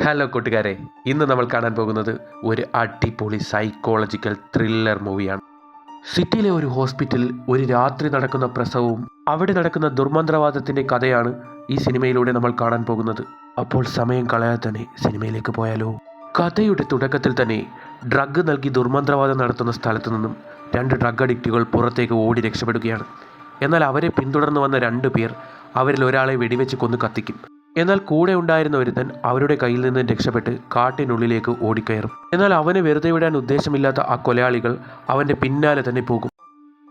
Hello കൂട്ടുകാരെ, ഇന്ന് നമ്മൾ കാണാൻ പോകുന്നത് ഒരു അടിപൊളി സൈക്കോളജിക്കൽ ത്രില്ലർ മൂവിയാണ്. സിറ്റിയിലെ ഒരു ഹോസ്പിറ്റലിൽ ഒരു രാത്രി നടക്കുന്ന പ്രസവവും അവിടെ നടക്കുന്ന ദുർമന്ത്രവാദത്തിൻ്റെ കഥയാണ് ഈ സിനിമയിലൂടെ നമ്മൾ കാണാൻ പോകുന്നത്. അപ്പോൾ സമയം കളയാതെ തന്നെ സിനിമയിലേക്ക് പോയാലോ. കഥയുടെ തുടക്കത്തിൽ തന്നെ ഡ്രഗ് നൽകി ദുർമന്ത്രവാദം നടത്തുന്ന സ്ഥലത്തു നിന്നും 2 ഡ്രഗ് അഡിക്റ്റുകൾ പുറത്തേക്ക് ഓടി രക്ഷപ്പെടുകയാണ്. എന്നാൽ അവരെ പിന്തുടർന്ന് വന്ന 2 പേർ അവരിൽ ഒരാളെ വെടിവെച്ച് കൊന്നു കത്തിക്കും. എന്നാൽ കൂടെ ഉണ്ടായിരുന്ന ഒരുത്തൻ അവരുടെ കയ്യിൽ നിന്ന് രക്ഷപ്പെട്ട് കാട്ടിനുള്ളിലേക്ക് ഓടിക്കയറും. എന്നാൽ അവനെ വെറുതെ വിടാൻ ഉദ്ദേശമില്ലാത്ത ആ കൊലയാളികൾ അവൻ്റെ പിന്നാലെ തന്നെ പോകും.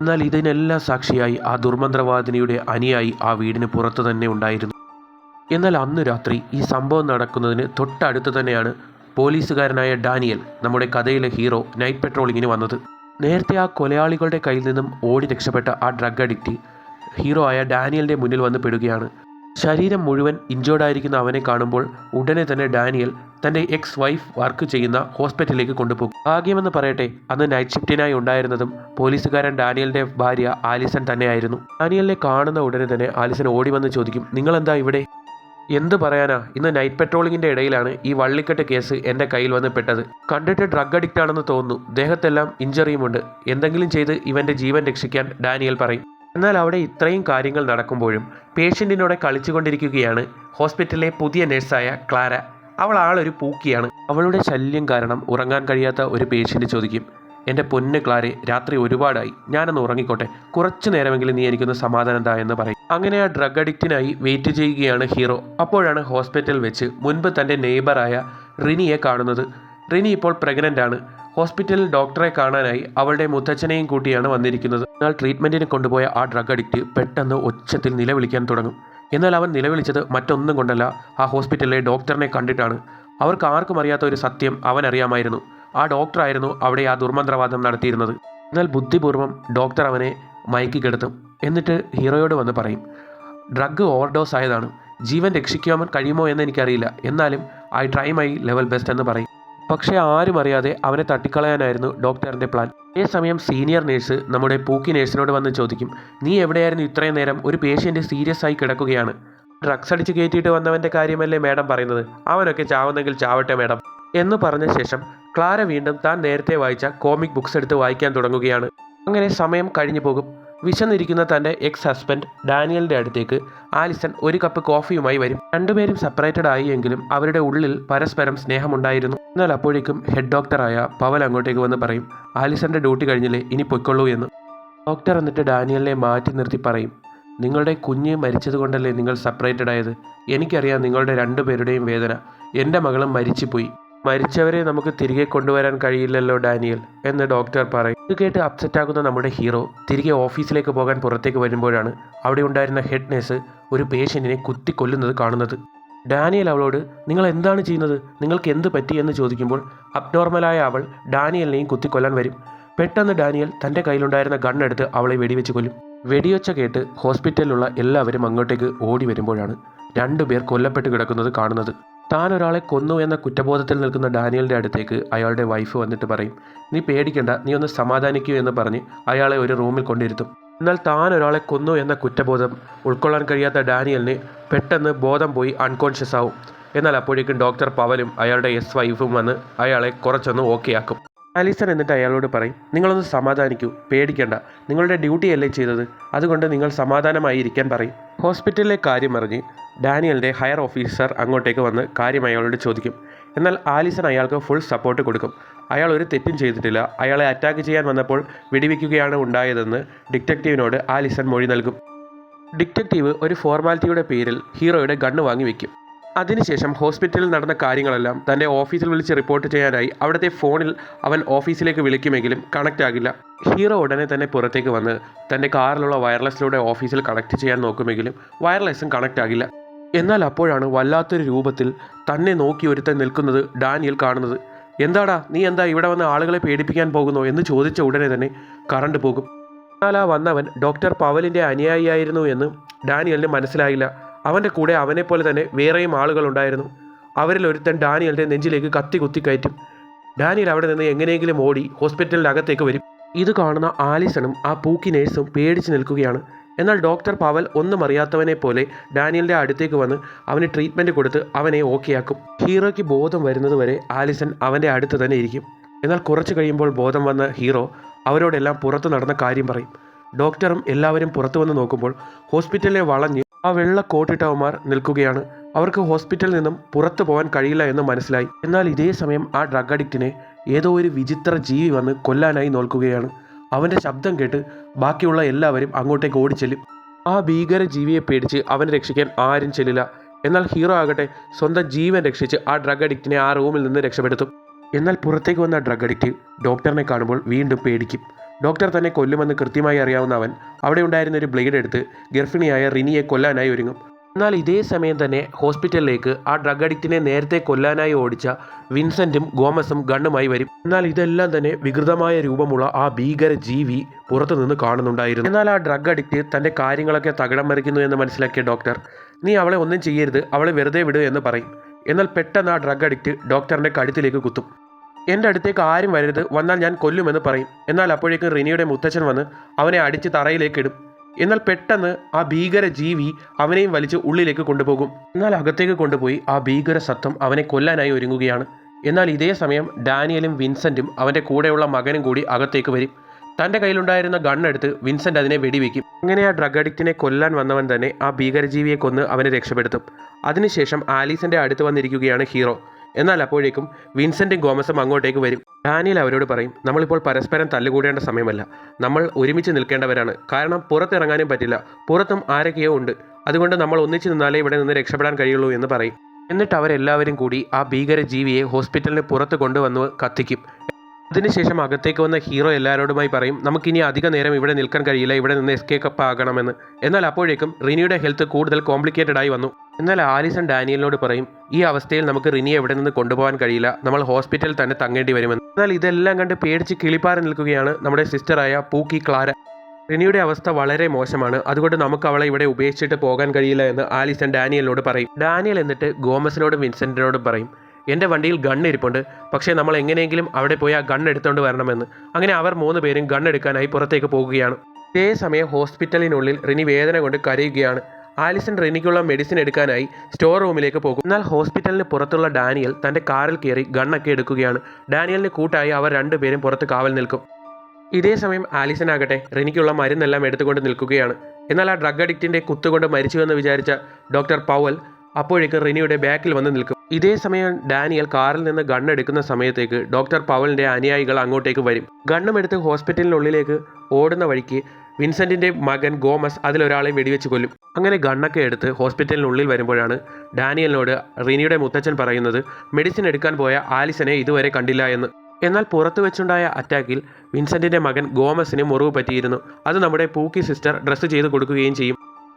എന്നാൽ ഇതിനെല്ലാം സാക്ഷിയായി ആ ദുർമന്ത്രവാദിനിയുടെ അനുയായി ആ വീടിന് പുറത്തു തന്നെ ഉണ്ടായിരുന്നു. എന്നാൽ അന്നു രാത്രി ഈ സംഭവം നടക്കുന്നതിന് തൊട്ടടുത്ത് തന്നെയാണ് പോലീസുകാരനായ ഡാനിയൽ, നമ്മുടെ കഥയിലെ ഹീറോ, നൈറ്റ് പെട്രോളിങ്ങിന് വന്നത്. നേരത്തെ ആ കൊലയാളികളുടെ കയ്യിൽ നിന്നും ഓടി രക്ഷപ്പെട്ട ആ ഡ്രഗ് അഡിക്റ്റ് ഹീറോ ആയ ഡാനിയലിൻ്റെ മുന്നിൽ വന്ന് പെടുകയാണ്. ശരീരം മുഴുവൻ ഇഞ്ചോർഡായിരിക്കുന്ന അവനെ കാണുമ്പോൾ ഉടനെ തന്നെ ഡാനിയൽ തൻ്റെ എക്സ് വൈഫ് വർക്ക് ചെയ്യുന്ന ഹോസ്പിറ്റലിലേക്ക് കൊണ്ടുപോകും. ഭാഗ്യമെന്ന് പറയട്ടെ, അന്ന് നൈറ്റ് ഷിഫ്റ്റിനായി ഉണ്ടായിരുന്നതും പോലീസുകാരൻ ഡാനിയലിൻ്റെ ഭാര്യ ആലിസൺ തന്നെയായിരുന്നു. ഡാനിയലിനെ കാണുന്ന ഉടനെ തന്നെ ആലിസൺ ഓടി വന്ന് ചോദിക്കും, നിങ്ങളെന്താ ഇവിടെ? എന്ത് പറയാനാ, ഇന്ന് നൈറ്റ് പെട്രോളിങ്ങിൻ്റെ ഇടയിലാണ് ഈ വള്ളിക്കെട്ട് കേസ് എൻ്റെ കയ്യിൽ വന്ന് പെട്ടത്. കണ്ടിട്ട് ഡ്രഗ് അഡിക്റ്റ് ആണെന്ന് തോന്നുന്നു, ദേഹത്തെല്ലാം ഇഞ്ചറിയുമുണ്ട്, എന്തെങ്കിലും ചെയ്ത് ഇവൻ്റെ ജീവൻ രക്ഷിക്കാൻ ഡാനിയൽ പറയും. എന്നാൽ അവിടെ ഇത്രയും കാര്യങ്ങൾ നടക്കുമ്പോഴും പേഷ്യൻറ്റിനോടെ കളിച്ചുകൊണ്ടിരിക്കുകയാണ് ഹോസ്പിറ്റലിലെ പുതിയ നഴ്സായ ക്ലാര. അവൾ ആളൊരു പൂക്കിയാണ്. അവളുടെ ശല്യം കാരണം ഉറങ്ങാൻ കഴിയാത്ത ഒരു പേഷ്യൻ്റ് ചോദിക്കും, എൻ്റെ പൊന്ന് ക്ലാരെ, രാത്രി ഒരുപാടായി, ഞാനൊന്ന് ഉറങ്ങിക്കോട്ടെ, കുറച്ചു നേരമെങ്കിലും നീ എനിക്കൊന്ന് സമാധാനം താ എന്ന് പറയും. അങ്ങനെ ആ ഡ്രഗ് അഡിക്റ്റിനായി വെയിറ്റ് ചെയ്യുകയാണ് ഹീറോ. അപ്പോഴാണ് ഹോസ്പിറ്റലിൽ വെച്ച് മുൻപ് തൻ്റെ നെയ്ബറായ റിനിയെ കാണുന്നത്. റിനി ഇപ്പോൾ പ്രഗ്നൻ്റ് ആണ്. ഹോസ്പിറ്റലിൽ ഡോക്ടറെ കാണാനായി അവളുടെ മുത്തച്ഛനെയും കൂട്ടിയാണ് വന്നിരിക്കുന്നത്. എന്നാൽ ട്രീറ്റ്മെൻറ്റിന് കൊണ്ടുപോയ ആ ഡ്രഗ് അഡിക്റ്റ് പെട്ടെന്ന് ഒച്ചത്തിൽ നിലവിളിക്കാൻ തുടങ്ങും. എന്നാൽ അവൻ നിലവിളിച്ചത് മറ്റൊന്നും കൊണ്ടല്ല, ആ ഹോസ്പിറ്റലിലെ ഡോക്ടറിനെ കണ്ടിട്ടാണ്. അവർക്ക് ആർക്കും അറിയാത്ത ഒരു സത്യം അവൻ അറിയാമായിരുന്നു. ആ ഡോക്ടറായിരുന്നു അവിടെ ആ ദുർമന്ത്രവാദം നടത്തിയിരുന്നത്. എന്നാൽ ബുദ്ധിപൂർവ്വം ഡോക്ടർ അവനെ മയക്കി കിടത്തും. എന്നിട്ട് ഹീറോയോട് വന്ന് പറയും, ഡ്രഗ് ഓവർഡോസ് ആയതാണ്, ജീവൻ രക്ഷിക്കാൻ കഴിയുമോ എന്ന് എനിക്കറിയില്ല, എന്നാലും I try my level best എന്ന് പറയും. പക്ഷേ ആരും അറിയാതെ അവനെ തട്ടിക്കളയാനായിരുന്നു ഡോക്ടറിൻ്റെ പ്ലാൻ. അതേസമയം സീനിയർ നേഴ്സ് നമ്മുടെ പൂക്കി നേഴ്സിനോട് വന്ന് ചോദിക്കും, നീ എവിടെയായിരുന്നു ഇത്രയും നേരം? ഒരു പേഷ്യൻ്റ് സീരിയസ് ആയി കിടക്കുകയാണ്. ഡ്രഗ്സ് അടിച്ച് കയറ്റിയിട്ട് വന്നവൻ്റെ കാര്യമല്ലേ മാഡം പറയുന്നത്? അവനൊക്കെ ചാവുന്നെങ്കിൽ ചാവട്ടെ മാഡം എന്ന് പറഞ്ഞ ശേഷം ക്ലാര വീണ്ടും താൻ നേരത്തെ വായിച്ച കോമിക് ബുക്സ് എടുത്ത് വായിക്കാൻ തുടങ്ങുകയാണ്. അങ്ങനെ സമയം കഴിഞ്ഞു പോകും. വിശന്നിരിക്കുന്ന തൻ്റെ എക്സ് ഹസ്ബൻഡ് ഡാനിയലിൻ്റെ അടുത്തേക്ക് ആലിസൺ ഒരു കപ്പ് കോഫിയുമായി വരും. രണ്ടുപേരും സെപ്പറേറ്റഡ് ആയി എങ്കിലും അവരുടെ ഉള്ളിൽ പരസ്പരം സ്നേഹമുണ്ടായിരുന്നു. എന്നാൽ അപ്പോഴേക്കും ഹെഡ് ഡോക്ടറായ പവൽ അങ്ങോട്ടേക്ക് വന്ന് പറയും, ആലിസൻ്റെ ഡ്യൂട്ടി കഴിഞ്ഞില്ലേ, ഇനി പൊയ്ക്കൊള്ളൂ എന്ന്. ഡോക്ടർ എന്നിട്ട് ഡാനിയലിനെ മാറ്റി നിർത്തി പറയും, നിങ്ങളുടെ കുഞ്ഞ് മരിച്ചതുകൊണ്ടല്ലേ നിങ്ങൾ സെപ്പറേറ്റഡ് ആയത്? എനിക്കറിയാം നിങ്ങളുടെ 2 പേരുടെയും വേദന. എൻ്റെ മകളും മരിച്ചുപോയി. മരിച്ചവരെ നമുക്ക് തിരികെ കൊണ്ടുവരാൻ കഴിയില്ലല്ലോ ഡാനിയൽ എന്ന് ഡോക്ടർ പറയും. ഇത് കേട്ട് അപ്സെറ്റാകുന്ന നമ്മുടെ ഹീറോ തിരികെ ഓഫീസിലേക്ക് പോകാൻ പുറത്തേക്ക് വരുമ്പോഴാണ് അവിടെ ഉണ്ടായിരുന്ന ഹെഡ് നേഴ്സ് ഒരു പേഷ്യൻറ്റിനെ കുത്തിക്കൊല്ലുന്നത് കാണുന്നത്. ഡാനിയൽ അവളോട്, നിങ്ങൾ എന്താണ് ചെയ്യുന്നത്? നിങ്ങൾക്ക് എന്ത് പറ്റി എന്ന് ചോദിക്കുമ്പോൾ അബ്നോർമലായ അവൾ ഡാനിയലിനെയും കുത്തിക്കൊല്ലാൻ വരും. പെട്ടെന്ന് ഡാനിയൽ തൻ്റെ കയ്യിലുണ്ടായിരുന്ന ഗണ്ണെടുത്ത് അവളെ വെടിവെച്ച് കൊല്ലും. വെടിയൊച്ച കേട്ട് ഹോസ്പിറ്റലിലുള്ള എല്ലാവരും അങ്ങോട്ടേക്ക് ഓടി വരുമ്പോഴാണ് 2 പേർ കൊല്ലപ്പെട്ട് കിടക്കുന്നത് കാണുന്നത്. താൻ ഒരാളെ കൊന്നു എന്ന കുറ്റബോധത്തിൽ നിൽക്കുന്ന ഡാനിയലിൻ്റെ അടുത്തേക്ക് അയാളുടെ വൈഫ് വന്നിട്ട് പറയും, നീ പേടിക്കണ്ട, നീ ഒന്ന് സമാധാനിക്കൂ എന്ന് പറഞ്ഞ് അയാളെ ഒരു റൂമിൽ കൊണ്ടിരുത്തും. എന്നാൽ താൻ ഒരാളെ കൊന്നു എന്ന കുറ്റബോധം ഉൾക്കൊള്ളാൻ കഴിയാത്ത ഡാനിയലിന് പെട്ടെന്ന് ബോധം പോയി അൺകോൺഷ്യസ് ആവും. എന്നാൽ അപ്പോഴേക്കും ഡോക്ടർ പവലും അയാളുടെ എസ് വൈഫും വന്ന് അയാളെ കുറച്ചൊന്ന് ഓക്കെ ആക്കും. ആലിസൺ എന്നിട്ട് അയാളോട് പറയും, നിങ്ങളൊന്ന് സമാധാനിക്കൂ, പേടിക്കണ്ട, നിങ്ങളുടെ ഡ്യൂട്ടിയല്ലേ ചെയ്തത്, അതുകൊണ്ട് നിങ്ങൾ സമാധാനമായി ഇരിക്കാൻ പറയും. ഹോസ്പിറ്റലിലെ കാര്യം അറിഞ്ഞ് ഡാനിയലിൻ്റെ ഹയർ ഓഫീസർ അങ്ങോട്ടേക്ക് വന്ന് കാര്യം അയാളോട് ചോദിക്കും. എന്നാൽ ആലിസൺ അയാൾക്ക് ഫുൾ സപ്പോർട്ട് കൊടുക്കും. അയാൾ ഒരു തെറ്റും ചെയ്തിട്ടില്ല, അയാളെ അറ്റാക്ക് ചെയ്യാൻ വന്നപ്പോൾ വെടിവെക്കുകയാണ് ഉണ്ടായതെന്ന് ഡിറ്റക്റ്റീവിനോട് ആലിസൺ മൊഴി നൽകും. ഡിറ്റക്റ്റീവ് ഒരു ഫോർമാലിറ്റിയുടെ പേരിൽ ഹീറോയുടെ ഗണ്ണ് വാങ്ങി വയ്ക്കും. അതിനുശേഷം ഹോസ്പിറ്റലിൽ നടന്ന കാര്യങ്ങളെല്ലാം തൻ്റെ ഓഫീസിൽ വിളിച്ച് റിപ്പോർട്ട് ചെയ്യാനായി അവിടുത്തെ ഫോണിൽ അവൻ ഓഫീസിലേക്ക് വിളിക്കുമെങ്കിലും കണക്റ്റ് ആകില്ല. ഹീറോ ഉടനെ തന്നെ പുറത്തേക്ക് വന്ന് തൻ്റെ കാറിലുള്ള വയർലെസ്സിലൂടെ ഓഫീസിൽ കണക്ട് ചെയ്യാൻ നോക്കുമെങ്കിലും വയർലെസ്സും കണക്റ്റ് ആകില്ല. എന്നാൽ അപ്പോഴാണ് വല്ലാത്തൊരു രൂപത്തിൽ തന്നെ നോക്കി ഒരുത്തൻ നിൽക്കുന്നത് ഡാനിയൽ കാണുന്നത്. എന്താടാ, നീ എന്താ ഇവിടെ വന്ന് ആളുകളെ പേടിപ്പിക്കാൻ പോകുന്നോ എന്ന് ചോദിച്ച ഉടനെ തന്നെ കറണ്ട് പോകും. എന്നാൽ ആ വന്നവൻ ഡോക്ടർ പവലിൻ്റെ അനുയായിയായിരുന്നു എന്ന് ഡാനിയലിന് മനസ്സിലായില്ല. അവൻ്റെ കൂടെ അവനെപ്പോലെ തന്നെ വേറെയും ആളുകളുണ്ടായിരുന്നു. അവരിൽ ഒരുത്തൻ ഡാനിയലിൻ്റെ നെഞ്ചിലേക്ക് കത്തി കുത്തി കയറ്റും. ഡാനിയൽ അവിടെ നിന്ന് എങ്ങനെയെങ്കിലും ഓടി ഹോസ്പിറ്റലിൻ്റെ അകത്തേക്ക് വരും. ഇത് കാണുന്ന ആലിസണും ആ പൂക്കി നേഴ്സും പേടിച്ച് നിൽക്കുകയാണ്. എന്നാൽ ഡോക്ടർ പവൽ ഒന്നും അറിയാത്തവനെ പോലെ ഡാനിയലിൻ്റെ അടുത്തേക്ക് വന്ന് അവന് ട്രീറ്റ്മെൻറ്റ് കൊടുത്ത് അവനെ ഓക്കെയാക്കും. ഹീറോയ്ക്ക് ബോധം വരുന്നത് വരെ ആലിസൺ അവൻ്റെ അടുത്ത് തന്നെ ഇരിക്കും. എന്നാൽ കുറച്ച് കഴിയുമ്പോൾ ബോധം വന്ന ഹീറോ അവരോടെല്ലാം പുറത്ത് നടന്ന കാര്യം പറയും. ഡോക്ടറും എല്ലാവരും പുറത്തു വന്ന് നോക്കുമ്പോൾ ഹോസ്പിറ്റലിനെ വളഞ്ഞ് ആ വെള്ള കോട്ടിട്ടവന്മാർ നിൽക്കുകയാണ്. അവർക്ക് ഹോസ്പിറ്റലിൽ നിന്നും പുറത്തു പോകാൻ കഴിയില്ല എന്ന് മനസ്സിലായി. എന്നാൽ ഇതേ സമയം ആ ഡ്രഗ് അഡിക്റ്റിനെ ഏതോ ഒരു വിചിത്ര ജീവി വന്ന് കൊല്ലാനായി നോക്കുകയാണ്. അവൻ്റെ ശബ്ദം കേട്ട് ബാക്കിയുള്ള എല്ലാവരും അങ്ങോട്ടേക്ക് ഓടിച്ചെല്ലും. ആ ഭീകര ജീവിയെ പേടിച്ച് അവനെ രക്ഷിക്കാൻ ആരും ചെല്ലില്ല. എന്നാൽ ഹീറോ ആകട്ടെ സ്വന്തം ജീവൻ രക്ഷിച്ച് ആ ഡ്രഗ് അഡിക്റ്റിനെ ആ റൂമിൽ നിന്ന് രക്ഷപ്പെടുത്തും. എന്നാൽ പുറത്തേക്ക് വന്ന ഡ്രഗ് അഡിക്റ്റ് ഡോക്ടറിനെ കാണുമ്പോൾ വീണ്ടും പേടിക്കും. ഡോക്ടർ തന്നെ കൊല്ലുമെന്ന് കൃത്യമായി അറിയാവുന്ന അവൻ അവിടെ ഉണ്ടായിരുന്ന ഒരു ബ്ലേഡ് എടുത്ത് ഗർഭിണിയായ റിനിയെ കൊല്ലാനായി ഒരുങ്ങും. എന്നാൽ ഇതേ സമയം തന്നെ ഹോസ്പിറ്റലിലേക്ക് ആ ഡ്രഗ് അഡിക്റ്റിനെ നേരത്തെ കൊല്ലാനായി ഓടിച്ച വിൻസെൻറ്റും ഗോമസും ഗണ്ണുമായി വരും. എന്നാൽ ഇതെല്ലാം തന്നെ വികൃതമായ രൂപമുള്ള ആ ഭീകര ജീവി പുറത്തുനിന്ന് കാണുന്നുണ്ടായിരുന്നു. എന്നാൽ ആ ഡ്രഗ് അഡിക്റ്റ് തൻ്റെ കാര്യങ്ങളൊക്കെ തകിടം മറിക്കുന്നു എന്ന് മനസ്സിലാക്കിയ ഡോക്ടർ, നീ അവളെ ഒന്നും ചെയ്യരുത്, അവളെ വെറുതെ വിടുക എന്ന് പറയും. എന്നാൽ പെട്ടെന്ന് ആ ഡ്രഗ് അഡിക്റ്റ് ഡോക്ടറിൻ്റെ കഴുത്തിലേക്ക് കുത്തും. എൻ്റെ അടുത്തേക്ക് ആരും വരരുത്, വന്നാൽ ഞാൻ കൊല്ലുമെന്ന് പറയും. എന്നാൽ അപ്പോഴേക്കും റിനിയുടെ മുത്തച്ഛൻ വന്ന് അവനെ അടിച്ച് തറയിലേക്ക് ഇടും. എന്നാൽ പെട്ടെന്ന് ആ ഭീകര ജീവി അവനെയും വലിച്ച് ഉള്ളിലേക്ക് കൊണ്ടുപോകും. എന്നാൽ അകത്തേക്ക് കൊണ്ടുപോയി ആ ഭീകര സത്വം അവനെ കൊല്ലാനായി ഒരുങ്ങുകയാണ്. എന്നാൽ ഇതേ സമയം ഡാനിയലും വിൻസെൻറ്റും അവൻ്റെ കൂടെയുള്ള മകനും കൂടി അകത്തേക്ക് വരും. തൻ്റെ കയ്യിലുണ്ടായിരുന്ന ഗണ്ണെടുത്ത് വിൻസെൻ്റ് അതിനെ വെടിവെക്കും. അങ്ങനെ ആ ഡ്രഗ് അഡിക്റ്റിനെ കൊല്ലാൻ വന്നവൻ തന്നെ ആ ഭീകരജീവിയെ കൊന്ന് അവനെ രക്ഷപ്പെടുത്തും. അതിനുശേഷം ആലീസിൻ്റെ അടുത്ത് വന്നിരിക്കുകയാണ് ഹീറോ. എന്നാൽ അപ്പോഴേക്കും വിൻസെൻറ്റും ഗോമസും അങ്ങോട്ടേക്ക് വരും. ഡാനിയൽ അവരോട് പറയും, നമ്മളിപ്പോൾ പരസ്പരം തല്ലുകൂടേണ്ട സമയമല്ല, നമ്മൾ ഒരുമിച്ച് നിൽക്കേണ്ടവരാണ്. കാരണം പുറത്തിറങ്ങാനും പറ്റില്ല, പുറത്തും ആരൊക്കെയോ ഉണ്ട്, അതുകൊണ്ട് നമ്മൾ ഒന്നിച്ച് നിന്നാലേ ഇവിടെ നിന്ന് രക്ഷപ്പെടാൻ കഴിയുള്ളൂ എന്ന് പറയും. എന്നിട്ട് അവരെല്ലാവരും കൂടി ആ ഭീകര ജീവിയെ ഹോസ്പിറ്റലിന് പുറത്ത് കൊണ്ടുവന്ന് കത്തിക്കും. അതിനുശേഷം അകത്തേക്ക് വന്ന ഹീറോ എല്ലാവരോടുമായി പറയും, നമുക്കിനി അധിക നേരം ഇവിടെ നിൽക്കാൻ കഴിയില്ല, ഇവിടെ നിന്ന് എസ്കേപ്പ് ആകണമെന്ന്. എന്നാൽ അപ്പോഴേക്കും റിനിയുടെ ഹെൽത്ത് കൂടുതൽ കോംപ്ലിക്കേറ്റഡ് ആയി വന്നു. എന്നാൽ ആലിസൺ ഡാനിയലിനോട് പറയും, ഈ അവസ്ഥയിൽ നമുക്ക് റിനിയെ എവിടെ നിന്ന് കൊണ്ടുപോകാൻ കഴിയില്ല, നമ്മൾ ഹോസ്പിറ്റലിൽ തന്നെ തങ്ങേണ്ടി വരുമെന്ന്. എന്നാൽ ഇതെല്ലാം കണ്ട് പേടിച്ച് കിളിപ്പാറി നിൽക്കുകയാണ് നമ്മുടെ സിസ്റ്ററായ പൂക്കി ക്ലാര. റിനിയുടെ അവസ്ഥ വളരെ മോശമാണ്, അതുകൊണ്ട് നമുക്ക് അവളെ ഇവിടെ ഉപേക്ഷിച്ചിട്ട് പോകാൻ കഴിയില്ല എന്ന് ആലിസൺ ഡാനിയലിനോട് പറയും. ഡാനിയൽ എന്നിട്ട് ഗോമസിനോടും വിൻസെൻറ്റിനോടും പറയും, എൻ്റെ വണ്ടിയിൽ ഗൺ ഇരിപ്പുണ്ട്, പക്ഷേ നമ്മൾ എങ്ങനെയെങ്കിലും അവിടെ പോയി ആ ഗൺ എടുത്തുകൊണ്ട് വരണമെന്ന്. അങ്ങനെ അവർ 3 പേരും ഗൺ എടുക്കാനായി പുറത്തേക്ക് പോകുകയാണ്. ഇതേ സമയം ഹോസ്പിറ്റലിനുള്ളിൽ റിനി വേദന കൊണ്ട് കരയുകയാണ്. ആലിസൺ റിനിക്കുള്ള മെഡിസിൻ എടുക്കാനായി സ്റ്റോർ റൂമിലേക്ക് പോകും. എന്നാൽ ഹോസ്പിറ്റലിന് പുറത്തുള്ള ഡാനിയൽ തൻ്റെ കാറിൽ കയറി ഗണ്ണൊക്കെ എടുക്കുകയാണ്. ഡാനിയലിന് കൂട്ടായി അവർ 2 പേരും പുറത്ത് കാവൽ നിൽക്കും. ഇതേ സമയം ആലിസൺ ആകട്ടെ റിനിക്കുള്ള മരുന്നെല്ലാം എടുത്തുകൊണ്ട് നിൽക്കുകയാണ്. എന്നാൽ ആ ഡ്രഗ് അഡിക്റ്റിൻ്റെ കുത്തുകൊണ്ട് മരിച്ചുവെന്ന് വിചാരിച്ച ഡോക്ടർ പവൽ അപ്പോഴേക്ക് റിനിയുടെ ബാക്കിൽ വന്ന് നിൽക്കും. ഇതേ സമയം ഡാനിയൽ കാറിൽ നിന്ന് ഗണ്ണെടുക്കുന്ന സമയത്തേക്ക് ഡോക്ടർ പവലിൻ്റെ അനുയായികൾ അങ്ങോട്ടേക്ക് വരും. ഗണ്ണുമെടുത്ത് ഹോസ്പിറ്റലിനുള്ളിലേക്ക് ഓടുന്ന വഴിക്ക് വിൻസെൻറ്റിൻ്റെ മകൻ ഗോമസ് അതിലൊരാളെ വെടിവെച്ച് കൊല്ലും. അങ്ങനെ ഗണ്ണൊക്കെ എടുത്ത് ഹോസ്പിറ്റലിനുള്ളിൽ വരുമ്പോഴാണ് ഡാനിയലിനോട് റിനിയുടെ മുത്തച്ഛൻ പറയുന്നത്, മെഡിസിൻ എടുക്കാൻ പോയ ആലിസനെ ഇതുവരെ കണ്ടില്ല എന്ന്. എന്നാൽ പുറത്തു വെച്ചുണ്ടായ അറ്റാക്കിൽ വിൻസെൻറ്റിൻ്റെ മകൻ ഗോമസിന് മുറിവ് പറ്റിയിരുന്നു. അത് നമ്മുടെ പൂക്കി സിസ്റ്റർ ഡ്രസ്സ് ചെയ്ത് കൊടുക്കുകയും ചെയ്യും.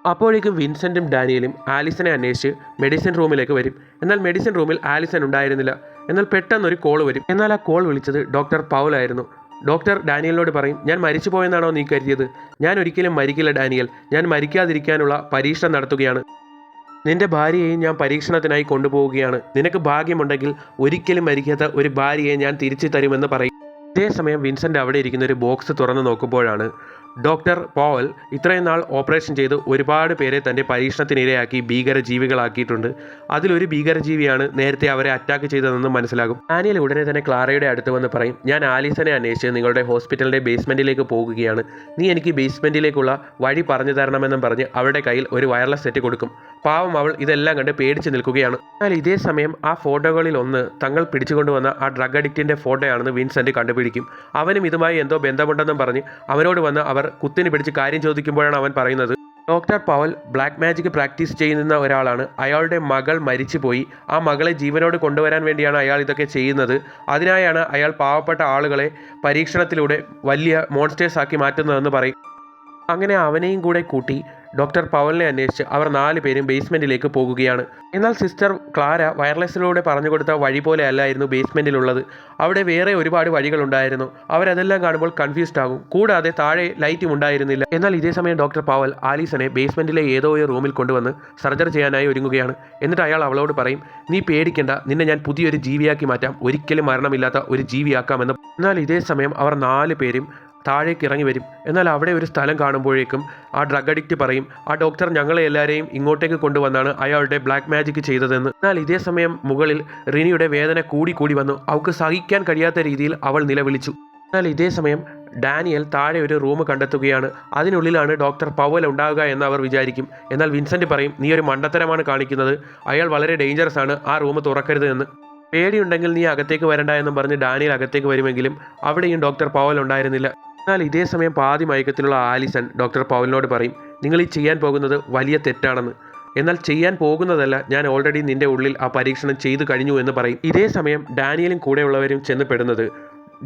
അപ്പോഴേക്കും വിൻസെൻറ്റും ഡാനിയലും ആലിസനെ അന്വേഷിച്ച് മെഡിസിൻ റൂമിലേക്ക് വരും. എന്നാൽ മെഡിസിൻ റൂമിൽ ആലിസൺ ഉണ്ടായിരുന്നില്ല. എന്നാൽ പെട്ടെന്നൊരു കോൾ വരും. എന്നാൽ ആ കോൾ വിളിച്ചത് ഡോക്ടർ പൗലായിരുന്നു. ഡോക്ടർ ഡാനിയലിനോട് പറയും, ഞാൻ മരിച്ചു പോയെന്നാണോ നീ കരുതിയത്? ഞാൻ ഒരിക്കലും മരിക്കില്ല ഡാനിയൽ, ഞാൻ മരിക്കാതിരിക്കാനുള്ള പരീക്ഷണം നടത്തുകയാണ്. നിന്റെ ഭാര്യയെയും ഞാൻ പരീക്ഷണത്തിനായി കൊണ്ടുപോവുകയാണ്. നിനക്ക് ഭാഗ്യമുണ്ടെങ്കിൽ ഒരിക്കലും മരിക്കാത്ത ഒരു ഭാര്യയെ ഞാൻ തിരിച്ചു തരുമെന്ന് പറയും. ഇതേസമയം വിൻസെൻ്റ് അവിടെ ഇരിക്കുന്ന ഒരു ബോക്സ് തുറന്ന് നോക്കുമ്പോഴാണ് ഡോക്ടർ പോൾ ഇത്രയും നാൾ ഓപ്പറേഷൻ ചെയ്ത് ഒരുപാട് പേരെ തൻ്റെ പരീക്ഷണത്തിനിരയാക്കി ഭീകരജീവികളാക്കിയിട്ടുണ്ട്. അതിലൊരു ഭീകരജീവിയാണ് നേരത്തെ അവരെ അറ്റാക്ക് ചെയ്തതെന്ന് മനസ്സിലാകും. ഡാനിയൽ ഉടനെ തന്നെ ക്ലാരയുടെ അടുത്ത് വന്ന് പറയും, ഞാൻ ആലീസിനെ അന്വേഷിച്ച് നിങ്ങളുടെ ഹോസ്പിറ്റലിൻ്റെ ബേസ്മെൻറ്റിലേക്ക് പോകുകയാണ്. നീ എനിക്ക് ബേസ്മെൻറ്റിലേക്കുള്ള വഴി പറഞ്ഞു തരണമെന്നും പറഞ്ഞ് അവരുടെ കയ്യിൽ ഒരു വയർലെസ് സെറ്റ് കൊടുക്കും. പാവം അവൾ ഇതെല്ലാം കണ്ട് പേടിച്ച് നിൽക്കുകയാണ്. എന്നാൽ ഇതേ സമയം ആ ഫോട്ടോകളിൽ ഒന്ന് തങ്ങൾ പിടിച്ചുകൊണ്ടുവന്ന ആ ഡ്രഗ് അഡിക്റ്റിൻ്റെ ഫോട്ടോയാണെന്ന് വിൻസെൻ്റ് കണ്ടുപിടിക്കും. അവനും ഇതുമായി എന്തോ ബന്ധമുണ്ടെന്നും പറഞ്ഞ് അവനോട് വന്ന് അവർ കുത്തിന് പിടിച്ച് കാര്യം ചോദിക്കുമ്പോഴാണ് അവൻ പറയുന്നത്, doctor Pavel black magic practice ചെയ്യുന്ന ഒരാളാണ്. അയാളുടെ മകൾ മരിച്ചുപോയി. ആ മകളെ ജീവനോട് കൊണ്ടുവരാൻ വേണ്ടിയാണ് അയാൾ ഇതൊക്കെ ചെയ്യുന്നത്. അതിനായാണ് അയാൾ പാവപ്പെട്ട ആളുകളെ പരീക്ഷണത്തിലൂടെ വലിയ മോൺസ്റ്റേഴ്സ് ആക്കി മാറ്റുന്നതെന്ന് പറയും. അങ്ങനെ അവനെയും കൂടെ കൂട്ടി ഡോക്ടർ പവലിനെ അന്വേഷിച്ച് അവർ 4 പേരും ബേസ്മെൻറ്റിലേക്ക് പോകുകയാണ്. എന്നാൽ സിസ്റ്റർ ക്ലാര വയർലെസ്സിലൂടെ പറഞ്ഞു കൊടുത്ത വഴി പോലെ അല്ലായിരുന്നു ബേസ്മെൻറ്റിലുള്ളത്. അവിടെ വേറെ ഒരുപാട് വഴികളുണ്ടായിരുന്നു. അവരതെല്ലാം കാണുമ്പോൾ കൺഫ്യൂസ്ഡ് ആകും. കൂടാതെ താഴെ ലൈറ്റും ഉണ്ടായിരുന്നില്ല. എന്നാൽ ഇതേ സമയം ഡോക്ടർ പവൽ ആലീസനെ ബേസ്മെൻറ്റിലെ ഏതോ ഒരു റൂമിൽ കൊണ്ടുവന്ന് സർജറി ചെയ്യാനായി ഒരുങ്ങുകയാണ്. എന്നിട്ട് അയാൾ അവളോട് പറയും, നീ പേടിക്കേണ്ട, നിന്നെ ഞാൻ പുതിയൊരു ജീവിയാക്കി മാറ്റാം, ഒരിക്കലും മരണമില്ലാത്ത ഒരു ജീവിയാക്കാമെന്ന്. എന്നാൽ ഇതേ സമയം അവർ 4 പേരും താഴേക്ക് ഇറങ്ങി വരും. എന്നാൽ അവിടെ ഒരു സ്ഥലം കാണുമ്പോഴേക്കും ആ ഡ്രഗ് അഡിക്റ്റ് പറയും, ആ ഡോക്ടർ ഞങ്ങളെ എല്ലാവരെയും ഇങ്ങോട്ടേക്ക് കൊണ്ടുവന്നാണ് അയാളുടെ ബ്ലാക്ക് മാജിക് ചെയ്തതെന്ന്. എന്നാൽ ഇതേ സമയം മുകളിൽ റിനിയുടെ വേദന കൂടി വന്നു. അവൾക്ക് സഹിക്കാൻ കഴിയാത്ത രീതിയിൽ അവൾ നിലവിളിച്ചു. എന്നാൽ ഇതേ സമയം ഡാനിയൽ താഴെ ഒരു റൂം കണ്ടെത്തുകയാണ്. അതിനുള്ളിലാണ് ഡോക്ടർ പവൽ ഉണ്ടാവുക എന്ന് അവർ വിചാരിക്കും. എന്നാൽ വിൻസെൻ്റ് പറയും, നീ ഒരു മണ്ടത്തരമാണ് കാണിക്കുന്നത്, അയാൾ വളരെ ഡേഞ്ചറസ് ആണ്, ആ റൂം തുറക്കരുത് എന്ന്. പേടിയുണ്ടെങ്കിൽ നീ അകത്തേക്ക് വരണ്ട എന്നും പറഞ്ഞ് ഡാനിയൽ അകത്തേക്ക് വരുമെങ്കിലും അവിടെയും ഡോക്ടർ പവൽ ഉണ്ടായിരുന്നില്ല. എന്നാൽ ഇതേ സമയം പാതി മയക്കത്തിലുള്ള ആലിസൺ ഡോക്ടർ പവലിനോട് പറയും, നിങ്ങൾ ഈ ചെയ്യാൻ പോകുന്നത് വലിയ തെറ്റാണെന്ന്. എന്നാൽ ചെയ്യാൻ പോകുന്നതല്ല, ഞാൻ ഓൾറെഡി നിന്റെ ഉള്ളിൽ ആ പരീക്ഷണം ചെയ്തു കഴിഞ്ഞു എന്ന് പറയും. ഇതേ സമയം ഡാനിയലും കൂടെയുള്ളവരും ചെന്ന് പെടുന്നത്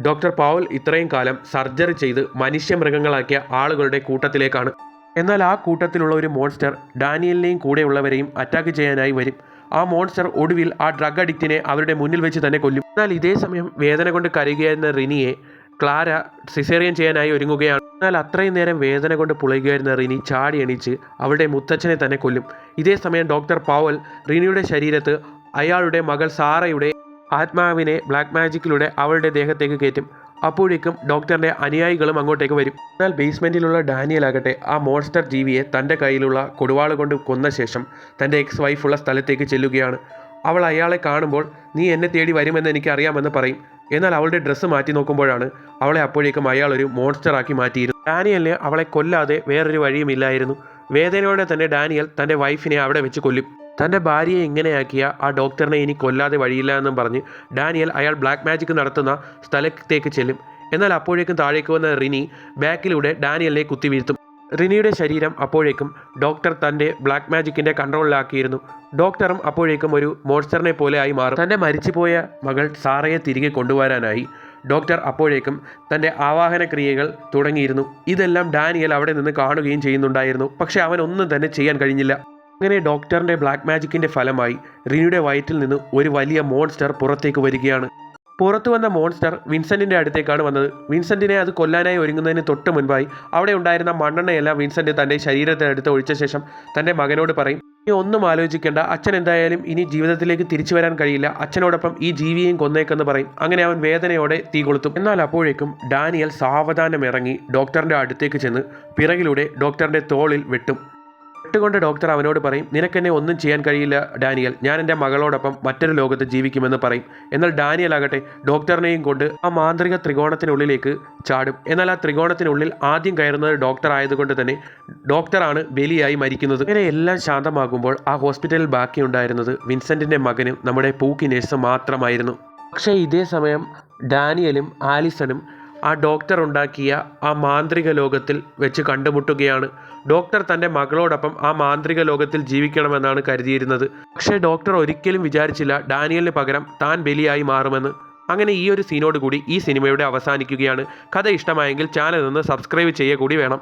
ഡോക്ടർ പവൽ ഇത്രയും കാലം സർജറി ചെയ്ത് മനുഷ്യമൃഗങ്ങളാക്കിയ ആളുകളുടെ കൂട്ടത്തിലേക്കാണ്. എന്നാൽ ആ കൂട്ടത്തിലുള്ള ഒരു മോൺസ്റ്റർ ഡാനിയലിനെയും കൂടെയുള്ളവരെയും അറ്റാക്ക് ചെയ്യാനായി വരും. ആ മോൺസ്റ്റർ ഒടുവിൽ ആ ഡ്രഗ് അഡിക്റ്റിനെ അവരുടെ മുന്നിൽ വെച്ച് തന്നെ കൊല്ലും. എന്നാൽ ഇതേ സമയം വേദന കൊണ്ട് കരയുകയായിരുന്ന റിനിയെ ക്ലാര സിസേറിയൻ ചെയ്യാനായി ഒരുങ്ങുകയാണ്. എന്നാൽ അത്രയും നേരം വേദന കൊണ്ട് പുളയുകയായിരുന്ന റിനി ചാടി എണീച്ച് അവളുടെ മുത്തച്ഛനെ തന്നെ കൊല്ലും. ഇതേ സമയം ഡോക്ടർ പവൽ റിനിയുടെ ശരീരത്ത് അയാളുടെ മകൾ സാറയുടെ ആത്മാവിനെ ബ്ലാക്ക് മാജിക്കിലൂടെ അവളുടെ ദേഹത്തേക്ക് കയറ്റും. അപ്പോഴേക്കും ഡോക്ടറിൻ്റെ അനുയായികളും അങ്ങോട്ടേക്ക് വരും. എന്നാൽ ബേസ്മെൻറ്റിലുള്ള ഡാനിയൽ ആകട്ടെ ആ മോൺസ്റ്റർ ജീവിയെ തൻ്റെ കയ്യിലുള്ള കൊടുവാൾ കൊണ്ട് കൊന്ന ശേഷം തൻ്റെ എക്സ് വൈഫുള്ള സ്ഥലത്തേക്ക് ചെല്ലുകയാണ്. അവൾ അയാളെ കാണുമ്പോൾ നീ എന്നെ തേടി വരുമെന്ന് എനിക്കറിയാമെന്ന് പറയും. എന്നാൽ അവളുടെ ഡ്രസ്സ് മാറ്റി നോക്കുമ്പോഴാണ് അവളെ അപ്പോഴേക്കും അയാൾ ഒരു മോൺസ്റ്ററാക്കി മാറ്റിയിരുന്നു. ഡാനിയലിന് അവളെ കൊല്ലാതെ വേറൊരു വഴിയുമില്ലായിരുന്നു. വേദനയോടെ തന്നെ ഡാനിയൽ തൻ്റെ വൈഫിനെ അവിടെ വെച്ച് കൊല്ലും. തൻ്റെ ഭാര്യയെ ഇങ്ങനെയാക്കിയ ആ ഡോക്ടറിനെ ഇനി കൊല്ലാതെ വഴിയില്ല എന്നും പറഞ്ഞ് ഡാനിയൽ അയാൾ ബ്ലാക്ക് മാജിക് നടത്തുന്ന സ്ഥലത്തേക്ക് ചെല്ലും. എന്നാൽ അപ്പോഴേക്കും താഴേക്ക് വന്ന റിനി ബാക്കിലൂടെ ഡാനിയലിനെ കുത്തി വീഴ്ത്തും. റിനിയുടെ ശരീരം അപ്പോഴേക്കും ഡോക്ടർ തൻ്റെ ബ്ലാക്ക് മാജിക്കിൻ്റെ കൺട്രോളിലാക്കിയിരുന്നു. ഡോക്ടറും അപ്പോഴേക്കും ഒരു മോൺസ്റ്ററിനെ പോലെ ആയി മാറും. തൻ്റെ മരിച്ചുപോയ മകൾ സാറയെ തിരികെ കൊണ്ടുവരാനായി ഡോക്ടർ അപ്പോഴേക്കും തൻ്റെ ആവാഹന ക്രിയകൾ തുടങ്ങിയിരുന്നു. ഇതെല്ലാം ഡാനിയൽ അവിടെ നിന്ന് കാണുകയും ചെയ്യുന്നുണ്ടായിരുന്നു. പക്ഷേ അവനൊന്നും തന്നെ ചെയ്യാൻ കഴിഞ്ഞില്ല. അങ്ങനെ ഡോക്ടറിൻ്റെ ബ്ലാക്ക് മാജിക്കിൻ്റെ ഫലമായി റിനിയുടെ വയറ്റിൽ നിന്ന് ഒരു വലിയ മോൺസ്റ്റർ പുറത്തേക്ക് വരികയാണ്. പുറത്തു വന്ന മോൺസ്റ്റർ വിൻസെൻറ്റിൻ്റെ അടുത്തേക്കാണ് വന്നത്. വിൻസെൻറ്റിനെ അത് കൊല്ലാനായി ഒരുങ്ങുന്നതിന് തൊട്ട് മുൻപായി അവിടെ ഉണ്ടായിരുന്ന മണ്ണെണ്ണയെല്ലാം വിൻസെൻറ്റ് തൻ്റെ ശരീരത്തിനടുത്ത് ഒഴിച്ച ശേഷം തൻ്റെ മകനോട് പറയും, നീ ഒന്നും ആലോചിക്കേണ്ട, അച്ഛൻ എന്തായാലും ഇനി ജീവിതത്തിലേക്ക് തിരിച്ചു വരാൻ കഴിയില്ല, അച്ഛനോടൊപ്പം ഈ ജീവിയെയും കൊന്നേക്കെന്ന് പറയും. അങ്ങനെ അവൻ വേദനയോടെ തീ കൊളുത്തും. എന്നാൽ അപ്പോഴേക്കും ഡാനിയൽ സാവധാനം ഇറങ്ങി ഡോക്ടറിൻ്റെ അടുത്തേക്ക് ചെന്ന് പിറകിലൂടെ ഡോക്ടറിൻ്റെ തോളിൽ വെട്ടും. വെട്ടുകൊണ്ട് ഡോക്ടർ അവനോട് പറയും, നിനക്കെന്നെ ഒന്നും ചെയ്യാൻ കഴിയില്ല ഡാനിയൽ, ഞാൻ എൻ്റെ മകളോടൊപ്പം മറ്റൊരു ലോകത്ത് ജീവിക്കുമെന്ന് പറയും. എന്നാൽ ഡാനിയൽ ആകട്ടെ ഡോക്ടറിനെയും കൊണ്ട് ആ മാന്ത്രിക ത്രികോണത്തിനുള്ളിലേക്ക് ചാടും. എന്നാൽ ആ ത്രികോണത്തിനുള്ളിൽ ആദ്യം കയറുന്നത് ഡോക്ടർ ആയതുകൊണ്ട് തന്നെ ഡോക്ടറാണ് ബലിയായി മരിക്കുന്നത്. ഇങ്ങനെ എല്ലാം ശാന്തമാകുമ്പോൾ ആ ഹോസ്പിറ്റലിൽ ബാക്കിയുണ്ടായിരുന്നത് വിൻസെൻറ്റിൻ്റെ മകനും നമ്മുടെ പൂക്കി നേഴ്സും മാത്രമായിരുന്നു. പക്ഷേ ഇതേ സമയം ഡാനിയലും ആലിസണും ആ ഡോക്ടർ ഉണ്ടാക്കിയ ആ മാന്ത്രിക ലോകത്തിൽ വെച്ച് കണ്ടുമുട്ടുകയാണ്. ഡോക്ടർ തൻ്റെ മകളോടൊപ്പം ആ മാന്ത്രിക ലോകത്തിൽ ജീവിക്കണമെന്നാണ് കരുതിയിരുന്നത്. പക്ഷേ ഡോക്ടർ ഒരിക്കലും വിചാരിച്ചില്ല ഡാനിയലിന് പകരം താൻ ബലിയായി മാറുമെന്ന്. അങ്ങനെ ഈ ഒരു സീനോട് കൂടി ഈ സിനിമയുടെ അവസാനിക്കുകയാണ്. കഥ ഇഷ്ടമായെങ്കിൽ ചാനൽ ഒന്ന് സബ്സ്ക്രൈബ് ചെയ്യുക കൂടി വേണം.